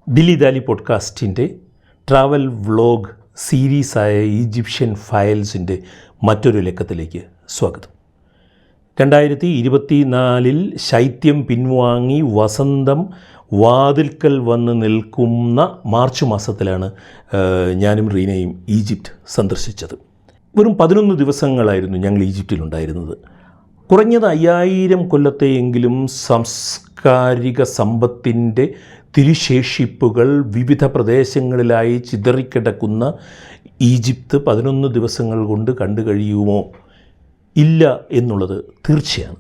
ദില്ലി ദാലി പോഡ്കാസ്റ്റിൻ്റെ travel vlog സീരീസായ Egyptian ഫയൽസിൻ്റെ മറ്റൊരു ലക്കത്തിലേക്ക് സ്വാഗതം. 2024 ശൈത്യം പിൻവാങ്ങി വസന്തം വാതിൽക്കൽ വന്ന് നിൽക്കുന്ന മാർച്ച് മാസത്തിലാണ് ഞാനും റീനയും ഈജിപ്റ്റ് സന്ദർശിച്ചത്. വെറും 11 ദിവസങ്ങളായിരുന്നു ഞങ്ങൾ ഈജിപ്തിലുണ്ടായിരുന്നത്. കുറഞ്ഞത് 5000 കൊല്ലത്തെയെങ്കിലും സാംസ്കാരിക സമ്പത്തിൻ്റെ തിരുശേഷിപ്പുകൾ വിവിധ പ്രദേശങ്ങളിലായി ചിതറിക്കിടക്കുന്ന ഈജിപ്ത് 11 ദിവസങ്ങൾ കൊണ്ട് കണ്ടു കഴിയുമോ? ഇല്ല എന്നുള്ളത് തീർച്ചയാണ്.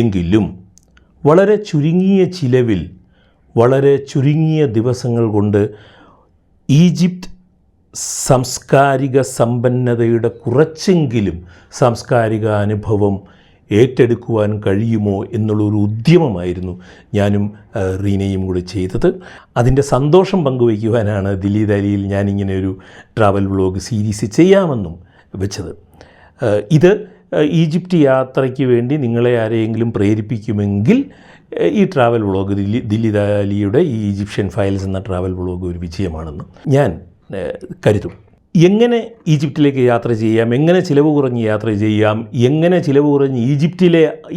എങ്കിലും വളരെ ചുരുങ്ങിയ ചിലവിൽ വളരെ ചുരുങ്ങിയ ദിവസങ്ങൾ കൊണ്ട് ഈജിപ്ത് സാംസ്കാരിക സമ്പന്നതയുടെ കുറച്ചെങ്കിലും സാംസ്കാരിക അനുഭവം ഏറ്റെടുക്കുവാൻ കഴിയുമോ എന്നുള്ളൊരു ഉദ്യമമായിരുന്നു ഞാനും റീനയും കൂടി ചെയ്തത്. അതിൻ്റെ സന്തോഷം പങ്കുവയ്ക്കുവാനാണ് ദില്ലി ദാലിയിൽ ഞാനിങ്ങനെ ഒരു ട്രാവൽ വ്ളോഗ് സീരീസ് ചെയ്യാമെന്നും വെച്ചത്. ഇത് ഈജിപ്റ്റ് യാത്രയ്ക്ക് വേണ്ടി നിങ്ങളെ ആരെയെങ്കിലും പ്രേരിപ്പിക്കുമെങ്കിൽ ഈ ട്രാവൽ വ്ളോഗ് ദില്ലി ദാലിയുടെ ഈ ഈജിപ്ഷ്യൻ ഫയൽസ് എന്ന ട്രാവൽ വ്ളോഗ് ഒരു വിജയമാണെന്ന് ഞാൻ കരുതും. എങ്ങനെ ഈജിപ്തിലേക്ക് യാത്ര ചെയ്യാം, എങ്ങനെ ചിലവ് കുറഞ്ഞ് യാത്ര ചെയ്യാം, എങ്ങനെ ചിലവ് കുറഞ്ഞ്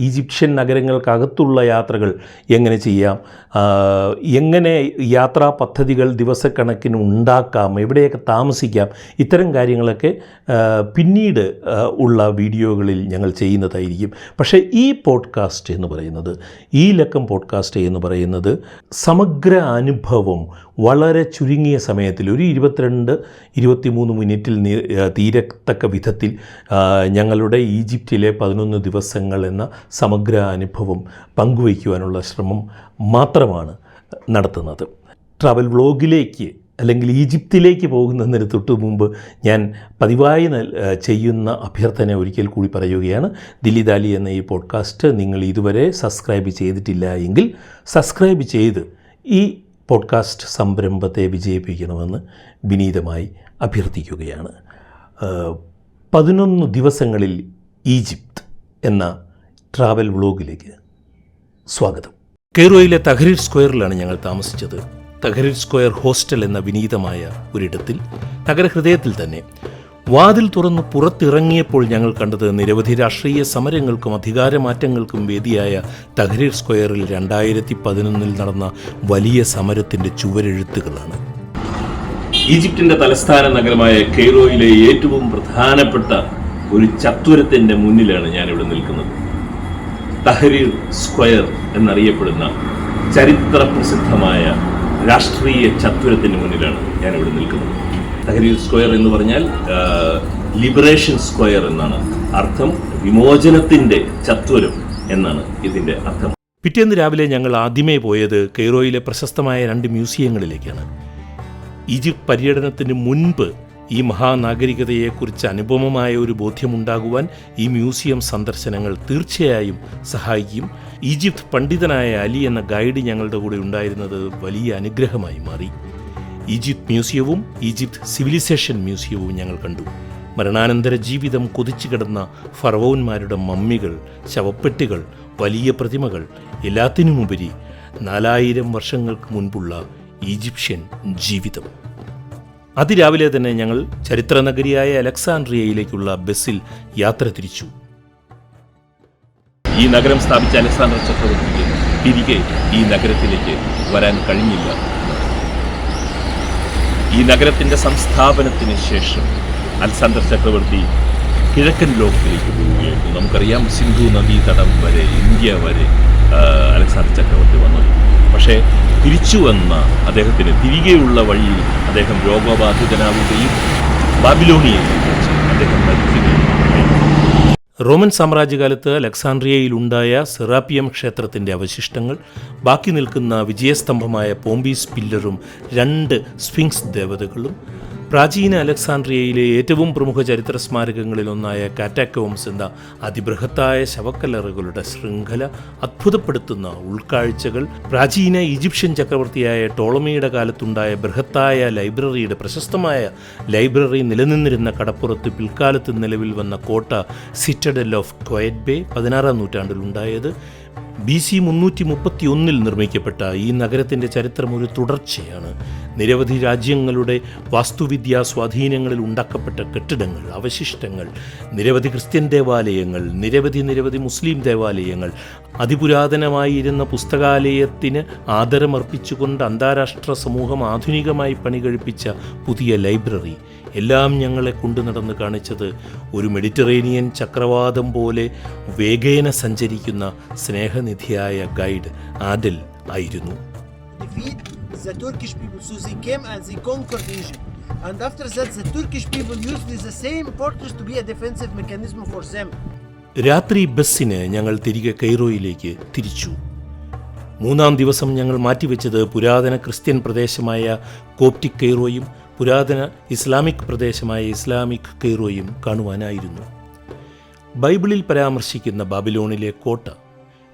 ഈജിപ്ഷ്യൻ നഗരങ്ങൾക്കകത്തുള്ള യാത്രകൾ എങ്ങനെ ചെയ്യാം, എങ്ങനെ യാത്രാ പദ്ധതികൾ ദിവസക്കണക്കിന് ഉണ്ടാക്കാം, എവിടെയൊക്കെ താമസിക്കാം, ഇത്തരം കാര്യങ്ങളൊക്കെ പിന്നീട് ഉള്ള വീഡിയോകളിൽ ഞങ്ങൾ ചെയ്യുന്നതായിരിക്കും. പക്ഷേ ഈ പോഡ്കാസ്റ്റ് എന്ന് പറയുന്നത്, ഈ ലക്കം പോഡ്കാസ്റ്റ് എന്ന് പറയുന്നത് സമഗ്ര അനുഭവം വളരെ ചുരുങ്ങിയ സമയത്തിൽ ഒരു 22-23 മിനിറ്റിൽ തീരത്തക്ക വിധത്തിൽ ഞങ്ങളുടെ ഈജിപ്തിലെ 11 ദിവസങ്ങൾ എന്ന സമഗ്ര അനുഭവം പങ്കുവയ്ക്കുവാനുള്ള ശ്രമം മാത്രമാണ് നടത്തുന്നത്. ട്രാവൽ വ്ളോഗിലേക്ക് അല്ലെങ്കിൽ ഈജിപ്തിലേക്ക് പോകുന്നതിന് തൊട്ട് മുമ്പ് ഞാൻ പതിവായി ചെയ്യുന്ന അഭ്യർത്ഥന ഒരിക്കൽ കൂടി പറയുകയാണ്. ദില്ലി ദാലി എന്ന ഈ പോഡ്കാസ്റ്റ് നിങ്ങൾ ഇതുവരെ സബ്സ്ക്രൈബ് ചെയ്തിട്ടില്ല എങ്കിൽ സബ്സ്ക്രൈബ് ചെയ്ത് ഈ പോഡ്കാസ്റ്റ് സംരംഭത്തെ വിജയിപ്പിക്കണമെന്ന് വിനീതമായി അഭ്യർത്ഥിക്കുകയാണ്. 11 ദിവസങ്ങളിൽ ഈജിപ്ത് എന്ന ട്രാവൽ വ്ളോഗിലേക്ക് സ്വാഗതം. കെയ്റോയിലെ തഹരീർ സ്ക്വയറിലാണ് ഞങ്ങൾ താമസിച്ചത്. തഹരീർ സ്ക്വയർ ഹോസ്റ്റൽ എന്ന വിനീതമായ ഒരിടത്തിൽ, നഗരഹൃദയത്തിൽ തന്നെ. വാതിൽ തുറന്ന് പുറത്തിറങ്ങിയപ്പോൾ ഞങ്ങൾ കണ്ടത് നിരവധി രാഷ്ട്രീയ സമരങ്ങൾക്കും അധികാരമാറ്റങ്ങൾക്കും വേദിയായ തഹരീർ സ്ക്വയറിൽ 2011 നടന്ന വലിയ സമരത്തിൻ്റെ ചുവരെഴുത്തുകളാണ്. ഈജിപ്തിൻ്റെ തലസ്ഥാന നഗരമായ കെയ്റോയിലെ ഏറ്റവും പ്രധാനപ്പെട്ട ഒരു ചത്വരത്തിൻ്റെ മുന്നിലാണ് ഞാനിവിടെ നിൽക്കുന്നത്. തഹരീർ സ്ക്വയർ എന്നറിയപ്പെടുന്ന ചരിത്ര പ്രസിദ്ധമായ രാഷ്ട്രീയ ചത്വരത്തിന് മുന്നിലാണ് ഞാനിവിടെ നിൽക്കുന്നത്. തഹരീർ സ്ക്വയർ എന്ന് പറഞ്ഞാൽ ലിബറേഷൻ സ്ക്വയർ എന്നാണ് അർത്ഥം. വിമോചനത്തിൻ്റെ ചത്വരം എന്നാണ് ഇതിൻ്റെ അർത്ഥം. പിറ്റേന്ന് രാവിലെ ഞങ്ങൾ ആദ്യമേ പോയത് കെയ്റോയിലെ പ്രശസ്തമായ 2 മ്യൂസിയങ്ങളിലേക്കാണ്. ഈജിപ്ത് പര്യടനത്തിന് മുൻപ് ഈ മഹാനാഗരികതയെക്കുറിച്ച് അനുപമമായ ഒരു ബോധ്യമുണ്ടാകുവാൻ ഈ മ്യൂസിയം സന്ദർശനങ്ങൾ തീർച്ചയായും സഹായിക്കും. ഈജിപ്ത് പണ്ഡിതനായ അലി എന്ന ഗൈഡ് ഞങ്ങളുടെ കൂടെ ഉണ്ടായിരുന്നത് വലിയ അനുഗ്രഹമായി മാറി. ഈജിപ്ത് മ്യൂസിയവും ഈജിപ്ത് സിവിലൈസേഷൻ മ്യൂസിയവും ഞങ്ങൾ കണ്ടു. മരണാനന്തര ജീവിതം കൊതിച്ചു കിടന്ന ഫറവോന്മാരുടെ മമ്മികൾ, ശവപ്പെട്ടികൾ, വലിയ പ്രതിമകൾ, എല്ലാത്തിനുമുപരി 4000 വർഷങ്ങൾക്ക് മുൻപുള്ള ഈജിപ്ഷ്യൻ ജീവിതം. അതിരാവിലെ തന്നെ ഞങ്ങൾ ചരിത്രനഗരിയായ അലക്സാൻഡ്രിയയിലേക്കുള്ള ബസ്സിൽ യാത്ര തിരിച്ചു. ഈ നഗരം സ്ഥാപിച്ച അലക്സാണ്ടർ ചക്രവർത്തിക്ക് തിരികെ ഈ നഗരത്തിലേക്ക് വരാൻ കഴിഞ്ഞില്ല. ഈ നഗരത്തിൻ്റെ സംസ്ഥാപനത്തിന് ശേഷം അലക്സാണ്ടർ ചക്രവർത്തി കിഴക്കൻ ലോകത്തിലേക്ക് പോവുകയായിരുന്നു. നമുക്കറിയാം, സിന്ധു നദീതടം വരെ, ഇന്ത്യ വരെ അലക്സാണ്ടർ ചക്രവർത്തി വന്നത്. പക്ഷേ തിരിച്ചു വന്ന അദ്ദേഹത്തിന് തിരികെയുള്ള വഴിയിൽ അദ്ദേഹം രോഗബാധിതനാവുകയും ബാബിലോണിയയിൽ വെച്ച് അദ്ദേഹം മരിക്കുകയും. റോമൻ സാമ്രാജ്യകാലത്ത് അലക്സാൻഡ്രിയയിലുണ്ടായ സെറാപ്പിയം ക്ഷേത്രത്തിൻ്റെ അവശിഷ്ടങ്ങൾ, ബാക്കി നിൽക്കുന്ന വിജയസ്തംഭമായ പോംബീസ് പില്ലറും 2 സ്ഫിങ്സ് ദേവതകളും, പ്രാചീന അലക്സാൻഡ്രിയയിലെ ഏറ്റവും പ്രമുഖ ചരിത്ര സ്മാരകങ്ങളിലൊന്നായ കാറ്റാക്കോംസ് എന്ന അതിബൃഹത്തായ ശവക്കല്ലറുകളുടെ ശൃംഖല, അത്ഭുതപ്പെടുത്തുന്ന ഉൾക്കാഴ്ചകൾ, പ്രാചീന ഈജിപ്ഷ്യൻ ചക്രവർത്തിയായ ടോളമിയുടെ കാലത്തുണ്ടായ ബൃഹത്തായ ലൈബ്രറിയുടെ പ്രശസ്തമായ ലൈബ്രറി നിലനിന്നിരുന്ന കടപ്പുറത്ത് പിൽക്കാലത്ത് നിലവിൽ വന്ന കോട്ട citadel of quiet bay, 16-ാം നൂറ്റാണ്ടിലുണ്ടായത്, BC 331 നിർമ്മിക്കപ്പെട്ട ഈ നഗരത്തിൻ്റെ ചരിത്രം ഒരു തുടർച്ചയാണ്. നിരവധി രാജ്യങ്ങളുടെ വാസ്തുവിദ്യാ സ്വാധീനങ്ങളിൽ ഉണ്ടാക്കപ്പെട്ട കെട്ടിടങ്ങൾ, അവശിഷ്ടങ്ങൾ, നിരവധി ക്രിസ്ത്യൻ ദേവാലയങ്ങൾ, നിരവധി മുസ്ലിം ദേവാലയങ്ങൾ, അതിപുരാതനമായിരുന്ന പുസ്തകാലയത്തിന് ആദരമർപ്പിച്ചുകൊണ്ട് അന്താരാഷ്ട്ര സമൂഹം ആധുനികമായി പണികഴിപ്പിച്ച പുതിയ ലൈബ്രറി, എല്ലാം ഞങ്ങളെ കൊണ്ടു നടന്ന് കാണിച്ചത് ഒരു മെഡിറ്ററേനിയൻ ചക്രവാതം പോലെ വേഗേന സഞ്ചരിക്കുന്ന സ്നേഹനിധിയായ ഗൈഡ് ആദിൽ ആയിരുന്നു. The Turkish people, so they came and they conquered Egypt, and after that the Turkish people used the same fortress to be a defensive mechanism for them. രാത്രി ബസ്സിന് ഞങ്ങൾ തിരികെ കൈറോയിലേക്ക് തിരിച്ചു. 3-ാം ദിവസം ഞങ്ങൾ മാറ്റിവെച്ചത് പുരാതന ക്രിസ്ത്യൻ പ്രദേശമായ കോപ്റ്റിക് കൈറോയും പുരാതന ഇസ്ലാമിക് പ്രദേശമായ ഇസ്ലാമിക് കൈറോയും കാണുവാനായിരുന്നു. ബൈബിളിൽ പരാമർശിക്കുന്ന ബാബിലോണിലെ കോട്ട,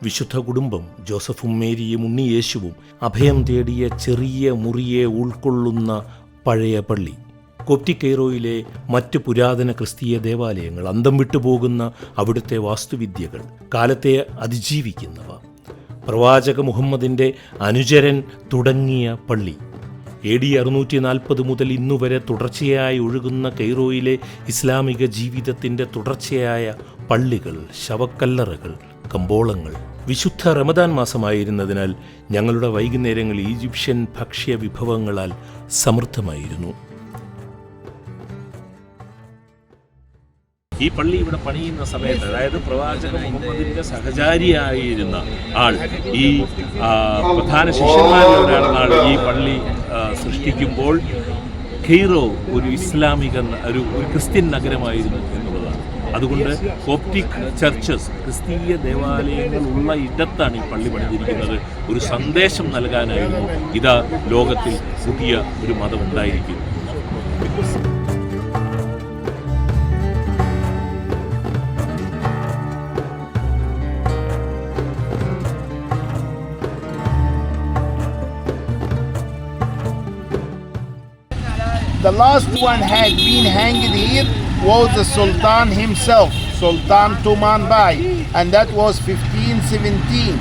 വിശുദ്ധ കുടുംബം, ജോസഫും മേരിയും ഉണ്ണിയേശുവും അഭയം തേടിയ ചെറിയ മുറിയെ ഉൾക്കൊള്ളുന്ന പഴയ പള്ളി, കോപ്റ്റിക് കൈറോയിലെ മറ്റ് പുരാതന ക്രിസ്തീയ ദേവാലയങ്ങൾ, അന്തം വിട്ടുപോകുന്ന അവിടുത്തെ വാസ്തുവിദ്യകൾ, കാലത്തെ അതിജീവിക്കുന്നവ, പ്രവാചക മുഹമ്മദിൻ്റെ അനുചരൻ തുടങ്ങിയ പള്ളി, AD 640 മുതൽ ഇന്നുവരെ തുടർച്ചയായി ഒഴുകുന്ന കൈറോയിലെ ഇസ്ലാമിക ജീവിതത്തിൻ്റെ തുടർച്ചയായ പള്ളികൾ, ശവക്കല്ലറകൾ, കമ്പോളങ്ങൾ. വിശുദ്ധ റമദാൻ മാസമായിരുന്നതിനാൽ ഞങ്ങളുടെ വൈകുന്നേരങ്ങൾ ഈജിപ്ഷ്യൻ ഭക്ഷ്യ വിഭവങ്ങളാൽ സമൃദ്ധമായിരുന്നു. ഈ പള്ളി ഇവിടെ പണിയുന്ന സമയത്ത്, അതായത് പ്രവാചക മുഹമ്മദിന്റെ സഹചാരിയായിരുന്ന ആൾ, ഈ പ്രധാന ശിഷ്യന്മാരിൽ ഒരാളുന്ന ആൾ ഈ പള്ളി സൃഷ്ടിക്കുമ്പോൾ കെയ്റോ ഒരു ഇസ്ലാമിക ഒരു ക്രിസ്ത്യൻ നഗരമായിരുന്നു എന്നുള്ളതാണ്. അതുകൊണ്ട് കോപ്റ്റിക് ചർച്ചസ്, ക്രിസ്തീയ ദേവാലയങ്ങൾ ഉള്ള ഇടത്താണ് ഈ പള്ളി പണിതിരിക്കുന്നത്. ഒരു സന്ദേശം നൽകാനായിരുന്നു ഇതാ ലോകത്തിൽ പുതിയ ഒരു മതം ഉണ്ടായിരിക്കും. The last one had been hanged here was the Sultan himself, Sultan Tuman Bai, and that was 1517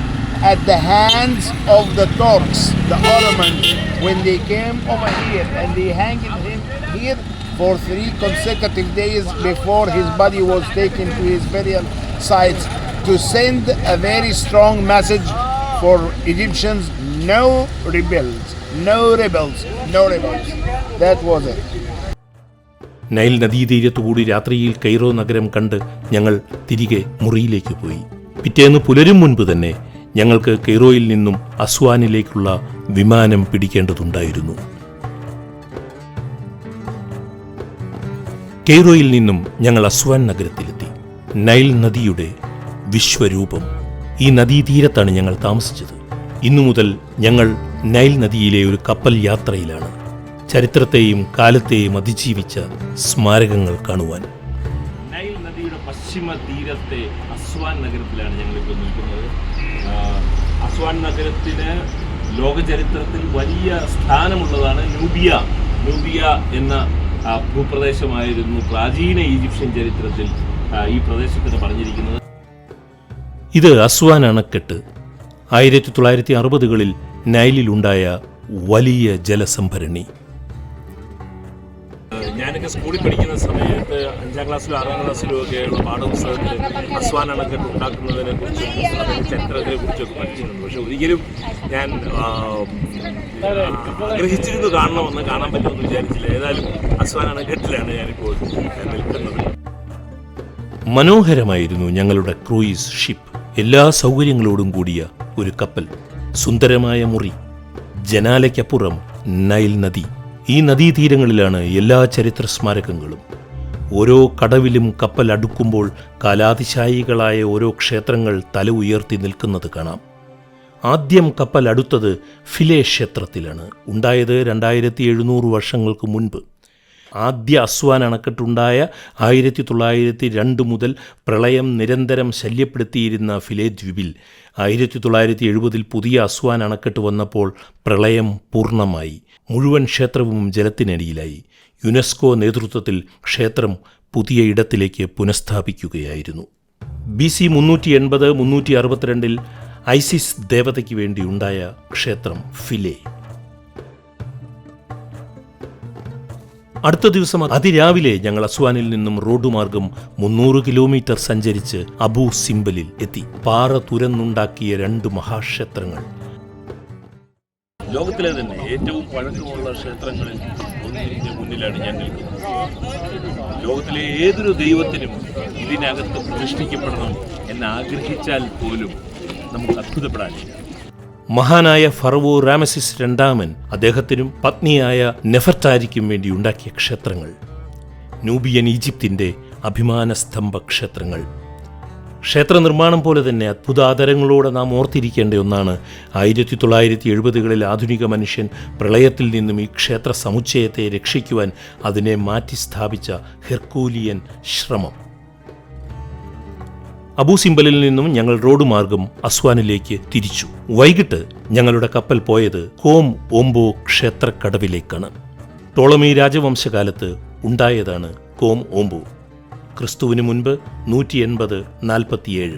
at the hands of the Turks, the Ottomans, when they came over here and they hanged him here for 3 consecutive days before his body was taken to his burial sites to send a very strong message for Egyptians: no rebels, no rebels, no rebels. That was it. Nile നദീതീരത്തുകൂടി രാത്രിയിൽ Cairo നഗരം കണ്ട് ഞങ്ങൾ തിരികെ മുറിയിലേക്ക് പോയി. പിറ്റേന്ന് പുലരും മുൻപ് തന്നെ ഞങ്ങൾക്ക് കൈറോയിൽ നിന്നും അസ്വാനിലേക്കുള്ള വിമാനം പിടിക്കേണ്ടതുണ്ടായിരുന്നു. കൈറോയിൽ നിന്നും ഞങ്ങൾ അസ്വാൻ നഗരത്തിലെത്തി. നൈൽ നദിയുടെ വിശ്വരൂപം. ഈ നദീതീരത്താണ് ഞങ്ങൾ താമസിച്ചത്. ഇന്നു മുതൽ ഞങ്ങൾ നൈൽ നദിയിലെ ഒരു കപ്പൽ യാത്രയിലാണ്, ചരിത്രത്തെയും കാലത്തെയും അതിജീവിച്ച സ്മാരകങ്ങൾ കാണുവാൻ. നൈൽ നദിയുടെ പശ്ചിമ തീരത്തെ അസ്വാൻ നഗരത്തിലാണ് ഞങ്ങളിപ്പോൾ നിൽക്കുന്നത്. അസ്വാൻ നഗരത്തിന് ലോകചരിത്രത്തിൽ വലിയ സ്ഥാനമുള്ളതാണ്. നൂബിയ എന്ന ഭൂപ്രദേശമായിരുന്നു പ്രാചീന ഈജിപ്ഷ്യൻ ചരിത്രത്തിൽ ഈ പ്രദേശത്തിന് പറഞ്ഞിരിക്കുന്നത്. ഇത് അസ്വാൻ അണക്കെട്ട് 1960കളിൽ നൈലിലുണ്ടായ വലിയ ജലസംഭരണി. ഞാനൊക്കെ സ്കൂളിൽ പഠിക്കുന്ന സമയത്ത് 5ാം ക്ലാസ്സിലും 6ാം ക്ലാസ്സിലും ഒക്കെയുള്ള പാഠപുസ്തകത്തിൽ അസ്വാൻ അണക്കെട്ട് ഉണ്ടാക്കുന്നതിനെ കുറിച്ചും ചരിത്രത്തെ കുറിച്ചൊക്കെ പഠിച്ചിട്ടുണ്ട്. പക്ഷെ ഒരിക്കലും ഞാൻ ആഗ്രഹിച്ചിരുന്നു കാണണമെന്ന്, കാണാൻ പറ്റുമെന്ന് വിചാരിച്ചില്ല. ഏതായാലും അസ്വാൻ അണക്കെട്ടിലാണ് ഞാനിപ്പോൾ നിൽക്കുന്നത്. മനോഹരമായിരുന്നു ഞങ്ങളുടെ ക്രൂയിസ് ഷിപ്പ്. എല്ലാ സൗകര്യങ്ങളോടും കൂടിയ ഒരു കപ്പൽ, സുന്ദരമായ മുറി, ജനാലയ്ക്കപ്പുറം നൈൽ നദി. ഈ നദീതീരങ്ങളിലാണ് എല്ലാ ചരിത്ര സ്മാരകങ്ങളും. ഓരോ കടവിലും കപ്പൽ അടുക്കുമ്പോൾ കാലാതിശായികളായ ഓരോ ക്ഷേത്രങ്ങൾ തല ഉയർത്തി നിൽക്കുന്നത് കാണാം. ആദ്യം കപ്പൽ അടുത്തത് ഫിലെ ക്ഷേത്രത്തിലാണ്. ഉണ്ടായത് 2700 വർഷങ്ങൾക്ക് മുൻപ്. ആദ്യ അസ്വാൻ അണക്കെട്ടുണ്ടായ 1902 മുതൽ പ്രളയം നിരന്തരം ശല്യപ്പെടുത്തിയിരുന്ന ഫിലെ ദ്വീപിൽ 1970 പുതിയ അസ്വാൻ അണക്കെട്ട് വന്നപ്പോൾ പ്രളയം പൂർണ്ണമായി. മുഴുവൻ ക്ഷേത്രവും ജലത്തിനടിയിലായി. യുനെസ്കോ നേതൃത്വത്തിൽ ക്ഷേത്രം പുതിയ ഇടത്തിലേക്ക് പുനഃസ്ഥാപിക്കുകയായിരുന്നു. BC 380-362 ഐസിസ് ദേവതയ്ക്ക് വേണ്ടിയുണ്ടായ ക്ഷേത്രം ഫിലെ. അടുത്ത ദിവസം അതിരാവിലെ ഞങ്ങൾ അസ്വാനിൽ നിന്നും റോഡ് മാർഗം 300 കിലോമീറ്റർ സഞ്ചരിച്ച് അബു സിംബലിൽ എത്തി. പാറ തുരന്നുണ്ടാക്കിയ 2 മഹാക്ഷേത്രങ്ങൾ. ലോകത്തിലെ തന്നെ ഏറ്റവും പഴക്കമുള്ള ക്ഷേത്രങ്ങളിൽ ഒന്നിന്റെ മുന്നിലാണ് ഞാൻ നിൽക്കുന്നത്. ലോകത്തിലെ ഏതൊരു ദൈവത്തിനും ഇതിനകത്ത് പ്രതിഷ്ഠിക്കപ്പെടണം എന്ന് ആഗ്രഹിച്ചാൽ പോലും നമുക്ക് അത്ഭുതപ്പെടാനില്ല. മഹാനായ ഫറവോ റാമസിസ് രണ്ടാമൻ അദ്ദേഹത്തിനും പത്നിയായ നെഫർട്ടാരിക്കും വേണ്ടി ഉണ്ടാക്കിയ ക്ഷേത്രങ്ങൾ. നൂബിയൻ ഈജിപ്തിൻ്റെ അഭിമാനസ്തംഭ ക്ഷേത്രങ്ങൾ. ക്ഷേത്ര നിർമ്മാണം പോലെ തന്നെ അത്ഭുതാതരങ്ങളോടെ നാം ഓർത്തിരിക്കേണ്ട ഒന്നാണ് 1970കളിൽ ആധുനിക മനുഷ്യൻ പ്രളയത്തിൽ നിന്നും ഈ ക്ഷേത്ര സമുച്ചയത്തെ രക്ഷിക്കുവാൻ അതിനെ മാറ്റി സ്ഥാപിച്ച ഹെർക്കൂലിയൻ ശ്രമം. അബു സിംബലിൽ നിന്നും ഞങ്ങൾ റോഡ് മാർഗം അസ്വാനിലേക്ക് തിരിച്ചു. വൈകിട്ട് ഞങ്ങളുടെ കപ്പൽ പോയത് കോം ഓംബോ ക്ഷേത്രക്കടവിലേക്കാണ്. ടോളമി രാജവംശകാലത്ത് ഉണ്ടായതാണ് കോം ഓംബോ. ക്രിസ്തുവിന് മുൻപ് 180-47.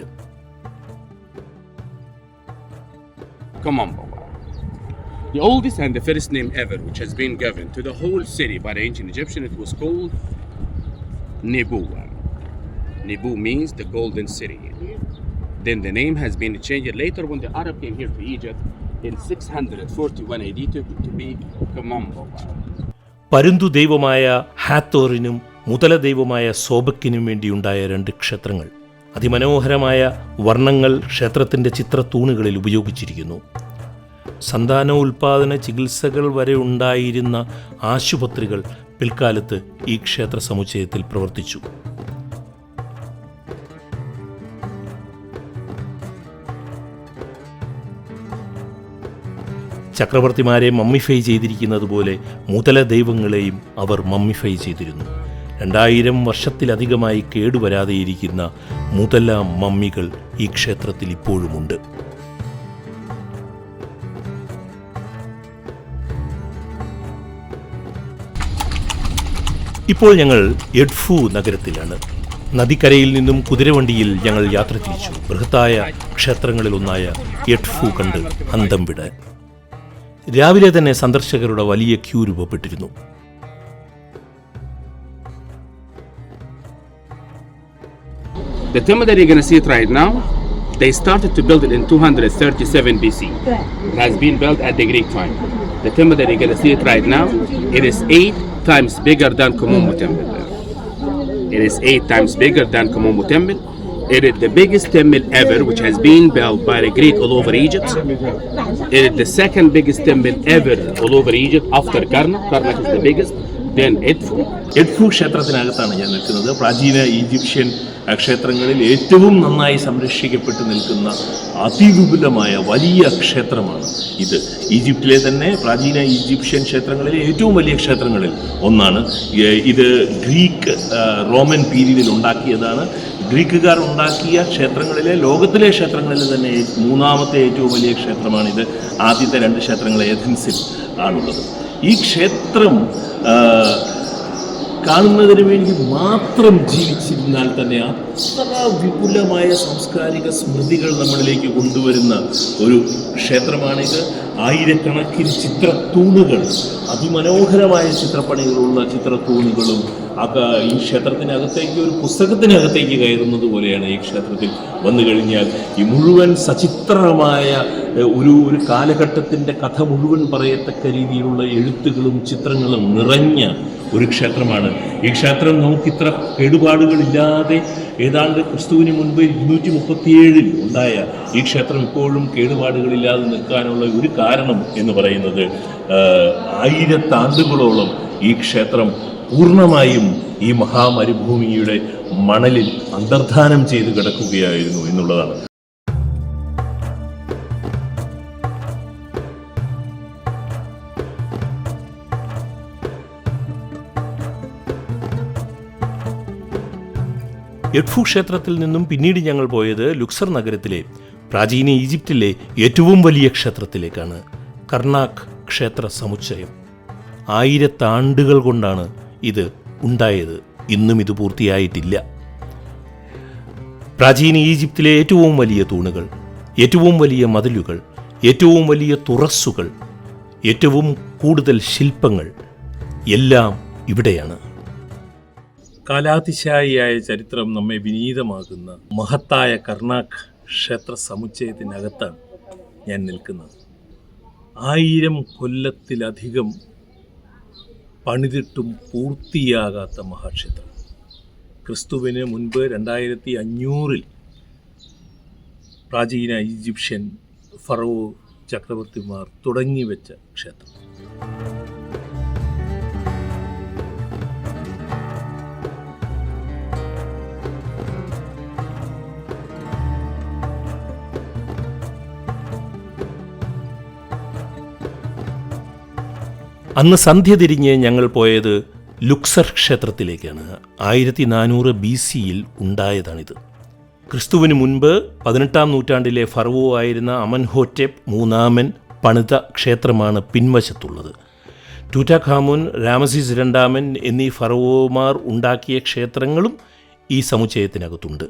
Komombo. The oldest and the first name ever which has been given to the whole city by the ancient Egyptian, it was called Nebu. Nebu means the golden city. Then the name has been changed later when the Arab came here to Egypt in 641 AD to be Komombo. പരുന്തു ദൈവമായ ഹാത്തോറിനും മുതല ദൈവമായ സോബക്കിനും വേണ്ടിയുണ്ടായ 2 ക്ഷേത്രങ്ങൾ. അതിമനോഹരമായ വർണ്ണങ്ങൾ ക്ഷേത്രത്തിൻ്റെ ചിത്രത്തൂണുകളിൽ ഉപയോഗിച്ചിരിക്കുന്നു. സന്താനോൽപാദന ചികിത്സകൾ വരെ ഉണ്ടായിരുന്ന ആശുപത്രികൾ പിൽക്കാലത്ത് ഈ ക്ഷേത്ര സമുച്ചയത്തിൽ പ്രവർത്തിച്ചു. ചക്രവർത്തിമാരെ മമ്മിഫൈ ചെയ്തിരിക്കുന്നത് പോലെ മുതല ദൈവങ്ങളെയും അവർ മമ്മിഫൈ ചെയ്തിരുന്നു. 2000 വർഷത്തിലധികമായി കേടുവരാതെയിരിക്കുന്ന മുതല മമ്മികൾ ഈ ക്ഷേത്രത്തിൽ ഇപ്പോഴുമുണ്ട്. ഇപ്പോൾ ഞങ്ങൾ എഡ്ഫു നഗരത്തിലാണ്. നദിക്കരയിൽ നിന്നും കുതിരവണ്ടിയിൽ ഞങ്ങൾ യാത്ര തിരിച്ചു. ബൃഹത്തായ ക്ഷേത്രങ്ങളിലൊന്നായ എഡ്ഫു കണ്ട് അന്തം വിടാൻ. രാവിലെ തന്നെ സന്ദർശകരുടെ വലിയ Q രൂപപ്പെട്ടിരുന്നു. The temple that you're going to see it right now, they started to build it in 237 BC. It has been built at the Greek time. The temple that you're going to see it right now, it is 8 times bigger than Komombo temple. It is 8 times bigger than Komombo temple. It is the biggest temple ever which has been built by the Greek all over Egypt. It is the second biggest temple ever all over Egypt after Karnak. Karnak is the biggest. Then Edfu. എഡ്ഫു ക്ഷേത്രത്തിനകത്താണ് ഞാൻ നിൽക്കുന്നത്. പ്രാചീന Egyptian ക്ഷേത്രങ്ങളിൽ ഏറ്റവും നന്നായി സംരക്ഷിക്കപ്പെട്ട് നിൽക്കുന്ന അതിവിപുലമായ വലിയ ക്ഷേത്രമാണ് ഇത്. ഈജിപ്തിലെ തന്നെ പ്രാചീന ഈജിപ്ഷ്യൻ ക്ഷേത്രങ്ങളിലെ ഏറ്റവും വലിയ ക്ഷേത്രങ്ങളിൽ ഒന്നാണ് ഇത്. ഗ്രീക്ക് റോമൻ പീരീഡിൽ ഉണ്ടാക്കിയതാണ്. ഗ്രീക്കുകാർ ഉണ്ടാക്കിയ ക്ഷേത്രങ്ങളിലെ ലോകത്തിലെ ക്ഷേത്രങ്ങളിൽ തന്നെ 3ാമത്തെ ഏറ്റവും വലിയ ക്ഷേത്രമാണിത്. ആദ്യത്തെ 2 ക്ഷേത്രങ്ങൾ ഏഥൻസിൽ ആണുള്ളത്. ഈ ക്ഷേത്രം കാണുന്നതിന് വേണ്ടി മാത്രം ജീവിച്ചിരുന്നാൽ തന്നെ അത്ര വിപുലമായ സാംസ്കാരിക സ്മൃതികൾ നമ്മളിലേക്ക് കൊണ്ടുവരുന്ന ഒരു ക്ഷേത്രമാണിത്. ആയിരക്കണക്കിന് ചിത്രത്തൂണുകൾ, അതിമനോഹരമായ ചിത്രപ്പണികളുള്ള ചിത്രത്തൂണുകളും ഈ ക്ഷേത്രത്തിനകത്തേക്ക്, ഒരു പുസ്തകത്തിനകത്തേക്ക് കയറുന്നത് പോലെയാണ് ഈ ക്ഷേത്രത്തിൽ വന്നു കഴിഞ്ഞാൽ. ഈ മുഴുവൻ സചിത്രമായ ഒരു കാലഘട്ടത്തിൻ്റെ കഥ മുഴുവൻ പറയത്തക്ക രീതിയിലുള്ള എഴുത്തുകളും ചിത്രങ്ങളും നിറഞ്ഞ ഒരു ക്ഷേത്രമാണ് ഈ ക്ഷേത്രം. നമുക്കിത്ര കേടുപാടുകളില്ലാതെ ഏതാണ്ട് ക്രിസ്തുവിന് മുൻപ് 237 ഉണ്ടായ ഈ ക്ഷേത്രം ഇപ്പോഴും കേടുപാടുകളില്ലാതെ നിൽക്കാനുള്ള ഒരു കാരണം എന്ന് പറയുന്നത് 1000 ആണ്ടുകളോളം ഈ ക്ഷേത്രം പൂർണ്ണമായും ഈ മഹാമരുഭൂമിയുടെ മണലിൽ അന്തർധാനം ചെയ്ത് കിടക്കുകയായിരുന്നു എന്നുള്ളതാണ്. എഡ്ഫു ക്ഷേത്രത്തിൽ നിന്നും പിന്നീട് ഞങ്ങൾ പോയത് ലുക്സർ നഗരത്തിലെ പ്രാചീന ഈജിപ്തിലെ ഏറ്റവും വലിയ ക്ഷേത്രത്തിലേക്കാണ്. കർണാക് ക്ഷേത്ര സമുച്ചയം. 1000 ആണ്ടുകൾ കൊണ്ടാണ് ഇത് ഉണ്ടായത്. ഇന്നും ഇത് പൂർത്തിയായിട്ടില്ല. പ്രാചീന ഈജിപ്തിലെ ഏറ്റവും വലിയ തൂണുകൾ, ഏറ്റവും വലിയ മതിലുകൾ, ഏറ്റവും വലിയ തുറസ്സുകൾ, ഏറ്റവും കൂടുതൽ ശില്പങ്ങൾ എല്ലാം ഇവിടെയാണ്. കാലാതിശായിയായ ചരിത്രം നമ്മെ വിനീതമാകുന്ന മഹത്തായ കർണാക് ക്ഷേത്ര സമുച്ചയത്തിനകത്താണ് ഞാൻ നിൽക്കുന്നത്. 1000 കൊല്ലത്തിലധികം പണിതിട്ടും പൂർത്തിയാകാത്ത മഹാക്ഷേത്രം. ക്രിസ്തുവിന് മുൻപ് 2500 പ്രാചീന ഈജിപ്ഷ്യൻ ഫറവോ ചക്രവർത്തിമാർ തുടങ്ങിവെച്ച ക്ഷേത്രം. അന്ന് സന്ധ്യ തിരിഞ്ഞ് ഞങ്ങൾ പോയത് ലുക്സർ ക്ഷേത്രത്തിലേക്കാണ്. 1400 BC-യിൽ ഉണ്ടായതാണിത്. ക്രിസ്തുവിന് മുൻപ് 18-ാം നൂറ്റാണ്ടിലെ ഫറവോ ആയിരുന്ന അമൻഹോറ്റെപ് മൂന്നാമൻ പണിത ക്ഷേത്രമാണ് പിൻവശത്തുള്ളത്. ടൂറ്റാഖാമുൻ, രാമസീസ് രണ്ടാമൻ എന്നീ ഫറവോമാർ ഉണ്ടാക്കിയ ക്ഷേത്രങ്ങളും ഈ സമുച്ചയത്തിനകത്തുണ്ട്.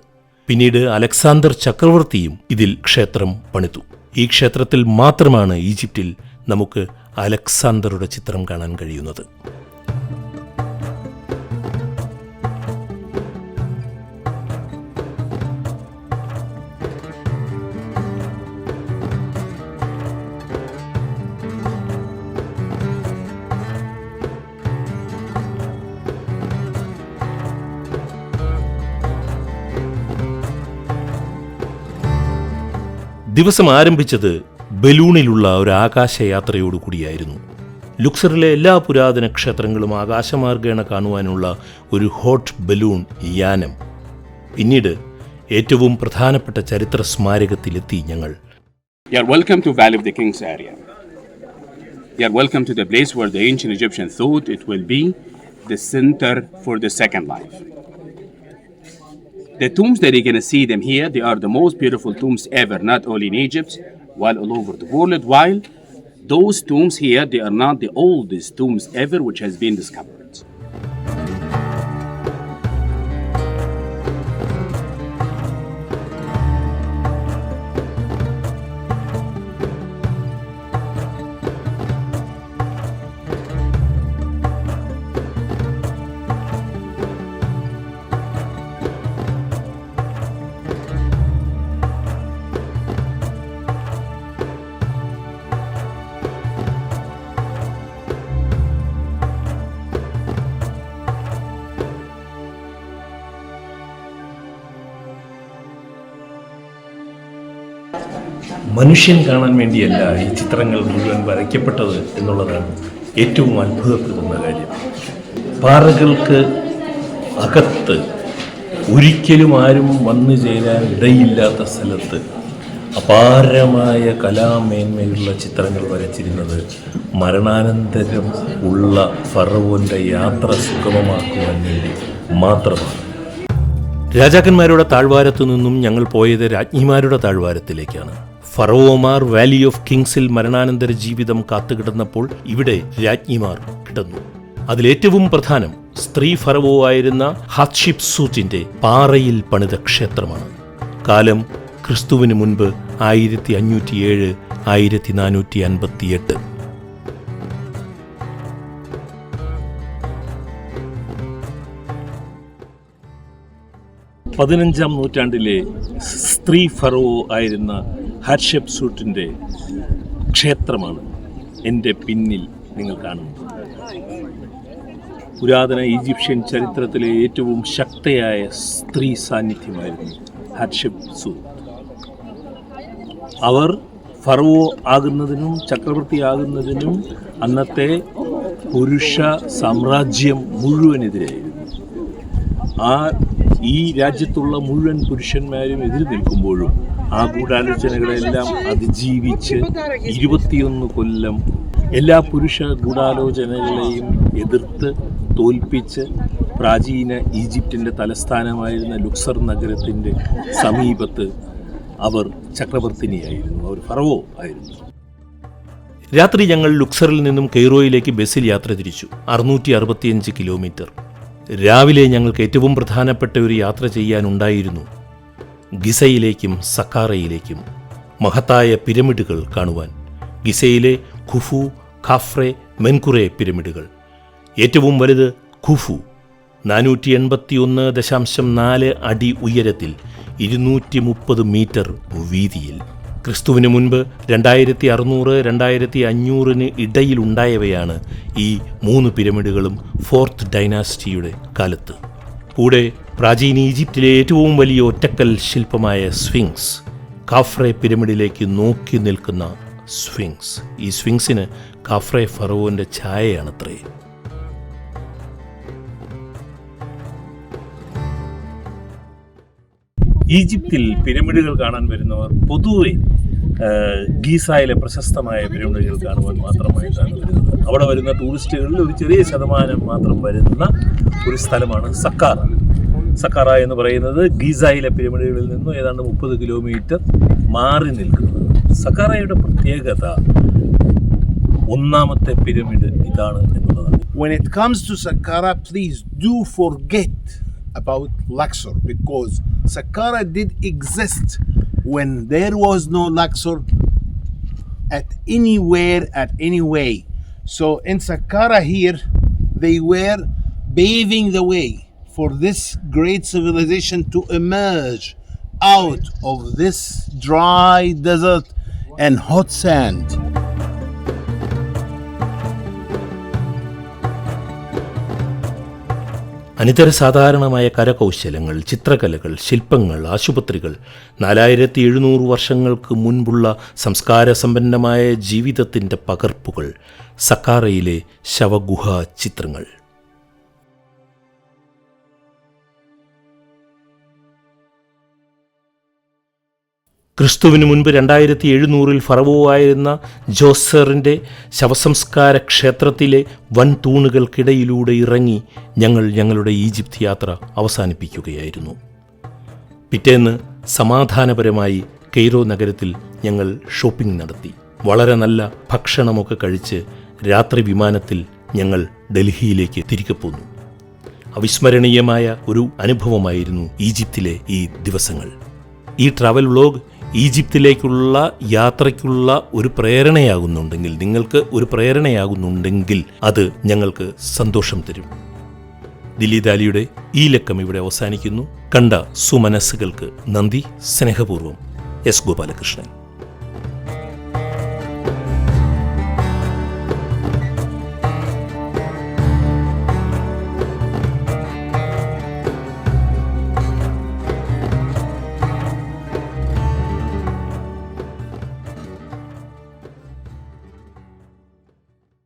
പിന്നീട് അലക്സാണ്ടർ ചക്രവർത്തിയും ഇതിൽ ക്ഷേത്രം പണിതു. ഈ ക്ഷേത്രത്തിൽ മാത്രമാണ് ഈജിപ്തിൽ നമുക്ക് അലക്സാണ്ടറുടെ ചിത്രം കാണാൻ കഴിയുന്നത്. ദിവസം ആരംഭിച്ചത് ബലൂണിലുള്ള ഒരു ആകാശയാത്രയോടുകൂടിയായിരുന്നു. ലുക്സറിലെ എല്ലാ പുരാതന ക്ഷേത്രങ്ങളും ആകാശമാർഗേണ കാണുവാനുള്ള ഒരു ഹോട്ട് ബലൂൺ യാനം. പിന്നീട് ഏറ്റവും പ്രധാനപ്പെട്ട ചരിത്ര സ്മാരകത്തിലെത്തി ഞങ്ങൾ. You are welcome to Valley of the Kings area. You are welcome to the place where the ancient Egyptians thought it will be the center for the second life. The tombs that you're going to see them here, they are the most beautiful tombs ever, not only in Egypt, while all over the world. While those tombs here, they are not the oldest tombs ever which has been discovered. മനുഷ്യൻ കാണാൻ വേണ്ടിയല്ല ഈ ചിത്രങ്ങൾ മുഴുവൻ വരയ്ക്കപ്പെട്ടത് എന്നുള്ളതാണ് ഏറ്റവും അത്ഭുതപ്പെടുന്ന കാര്യം. പാറകൾക്ക് അകത്ത് ഒരിക്കലും ആരും വന്നു ചേരാൻ ഇടയില്ലാത്ത സ്ഥലത്ത് അപാരമായ കലാമേന്മയുള്ള ചിത്രങ്ങൾ വരച്ചിരുന്നത് മരണാനന്തരം ഉള്ള ഫറവോൻ്റെ യാത്ര സുഗമമാക്കുവാൻ വേണ്ടി മാത്രമാണ്. രാജാക്കന്മാരുടെ താഴ്വാരത്തു നിന്നും ഞങ്ങൾ പോയത് രാജ്ഞിമാരുടെ താഴ്വാരത്തിലേക്കാണ്. ഫറവോമാർ വാലി ഓഫ് കിങ്സിൽ മരണാനന്തര ജീവിതം കാത്തുകിടന്നപ്പോൾ ഇവിടെ രാജ്ഞിമാർ കിടന്നു. അതിലേറ്റവും പ്രധാനം സ്ത്രീ ഫറവോ ആയിരുന്ന ഹത്ഷിപ്സൂട്ടിന്റെ പാറയിൽ പണിത ക്ഷേത്രമാണ്. കാലം ക്രിസ്തുവിന് മുൻപ് 1507 1458. പതിനഞ്ചാം നൂറ്റാണ്ടിലെ സ്ത്രീ ഫറവോ ആയിരുന്ന ഹത്ഷെപ്സൂട്ടിൻ്റെ ക്ഷേത്രമാണ് എൻ്റെ പിന്നിൽ നിങ്ങൾ കാണുന്നത്. പുരാതന ഈജിപ്ഷ്യൻ ചരിത്രത്തിലെ ഏറ്റവും ശക്തയായ സ്ത്രീ സാന്നിധ്യമായിരുന്നു ഹത്ഷെപ്സൂട്ട്. അവർ ഫറവോ ആകുന്നതിനും ചക്രവർത്തിയാകുന്നതിനും അന്നത്തെ പുരുഷ സാമ്രാജ്യം മുഴുവനെതിരായിരുന്നു. ഈ രാജ്യത്തുള്ള മുഴുവൻ പുരുഷന്മാരും എതിര് നിൽക്കുമ്പോഴും ആ ഗൂഢാലോചനകളെല്ലാം അതിജീവിച്ച് 21 കൊല്ലം എല്ലാ പുരുഷ ഗൂഢാലോചനകളെയും എതിർത്ത് തോൽപ്പിച്ച് പ്രാചീന ഈജിപ്തിൻ്റെ തലസ്ഥാനമായിരുന്ന ലുക്സർ നഗരത്തിൻ്റെ സമീപത്ത് അവർ ചക്രവർത്തിനിയായിരുന്നു, അവർ ഫറവോ ആയിരുന്നു. രാത്രി ഞങ്ങൾ ലുക്സറിൽ നിന്നും കെയ്റോയിലേക്ക് ബസ്സിൽ യാത്ര തിരിച്ചു. 665 കിലോമീറ്റർ. രാവിലെ ഞങ്ങൾക്ക് ഏറ്റവും പ്രധാനപ്പെട്ട ഒരു യാത്ര ചെയ്യാനുണ്ടായിരുന്നു, ഗിസയിലേക്കും സക്കാറയിലേക്കും. മഹത്തായ പിരമിഡുകൾ കാണുവാൻ. ഗിസയിലെ ഖുഫു, ഖാഫ്രെ, മെൻകുറെ പിരമിഡുകൾ. ഏറ്റവും വലുത് ഖുഫു, 481.4 അടി ഉയരത്തിൽ, 230 മീറ്റർ വീതിയിൽ. ക്രിസ്തുവിന് മുൻപ് 2600-2500 ഇടയിലുണ്ടായവയാണ് ഈ 3 പിരമിഡുകളും ഫോർത്ത് ഡൈനാസ്റ്റിയുടെ കാലത്ത്. കൂടെ പ്രാചീന ഈജിപ്തിലെ ഏറ്റവും വലിയ ഒറ്റക്കൽ ശില്പമായ സ്ഫിങ്സ്, ഖാഫ്രെ പിരമിഡിലേക്ക് നോക്കി നിൽക്കുന്ന സ്ഫിങ്സ്. ഈ സ്ഫിങ്സിന് ഖാഫ്രെ ഫറവോന്റെ ഛായയാണത്രേ. ഈജിപ്തിൽ പിരമിഡുകൾ കാണാൻ വരുന്നവർ പൊതുവെ ഗീസായിലെ പ്രശസ്തമായ പിരമിഡുകൾ കാണുവാൻ മാത്രമായിട്ടാണ് വരുന്നത്. അവിടെ വരുന്ന ടൂറിസ്റ്റുകളിൽ ഒരു ചെറിയ ശതമാനം മാത്രം വരുന്ന ഒരു സ്ഥലമാണ് സക്കാറ. സക്കാറ എന്ന് പറയുന്നത് ഗീസായിലെ പിരമിഡുകളിൽ നിന്നും ഏതാണ്ട് 30 കിലോമീറ്റർ മാറി നിൽക്കുന്നത്. സക്കാറയുടെ പ്രത്യേകത ഒന്നാമത്തെ പിരമിഡ് ഇതാണ് എന്നുള്ളതാണ്. When it comes to Saqqara, please do forget about Luxor, because Saqqara did exist when there was no Luxor at anywhere, at any way. So in Saqqara here, they were paving the way for this great civilization to emerge out of this dry desert and hot sand. അനിതര സാധാരണമായ കരകൗശലങ്ങൾ, ചിത്രകലകൾ, ശില്പങ്ങൾ, ആശുപത്രികൾ, 4700 വർഷങ്ങൾക്ക് മുൻപുള്ള സംസ്കാരസമ്പന്നമായ ജീവിതത്തിൻ്റെ പകർപ്പുകൾ, സക്കാറയിലെ ശവഗുഹാ ചിത്രങ്ങൾ. ക്രിസ്തുവിന് മുൻപ് 2700 ഫറവോവായിരുന്ന ജോസറിൻ്റെ ശവസംസ്കാര ക്ഷേത്രത്തിലെ വൻ തൂണുകൾക്കിടയിലൂടെ ഇറങ്ങി ഞങ്ങളുടെ ഈജിപ്ത് യാത്ര അവസാനിപ്പിക്കുകയായിരുന്നു. പിറ്റേന്ന് സമാധാനപരമായി കെയ്റോ നഗരത്തിൽ ഞങ്ങൾ ഷോപ്പിംഗ് നടത്തി. വളരെ നല്ല ഭക്ഷണമൊക്കെ കഴിച്ച് രാത്രി വിമാനത്തിൽ ഞങ്ങൾ ഡൽഹിയിലേക്ക് തിരികെ പോന്നു. അവിസ്മരണീയമായ ഒരു അനുഭവമായിരുന്നു ഈജിപ്തിലെ ഈ ദിവസങ്ങൾ. ഈ ട്രാവൽ വ്ലോഗ് ഈജിപ്തിലേക്കുള്ള യാത്രയ്ക്കുള്ള ഒരു പ്രേരണയാകുന്നുണ്ടെങ്കിൽ, നിങ്ങൾക്ക് ഒരു പ്രേരണയാകുന്നുണ്ടെങ്കിൽ അത് ഞങ്ങൾക്ക് സന്തോഷം തരും. ദില്ലിദാലിയുടെ ഈ ലക്കം ഇവിടെ അവസാനിക്കുന്നു. കണ്ട സുമനസ്സുകൾക്ക് നന്ദി. സ്നേഹപൂർവ്വം, എസ് ഗോപാലകൃഷ്ണൻ.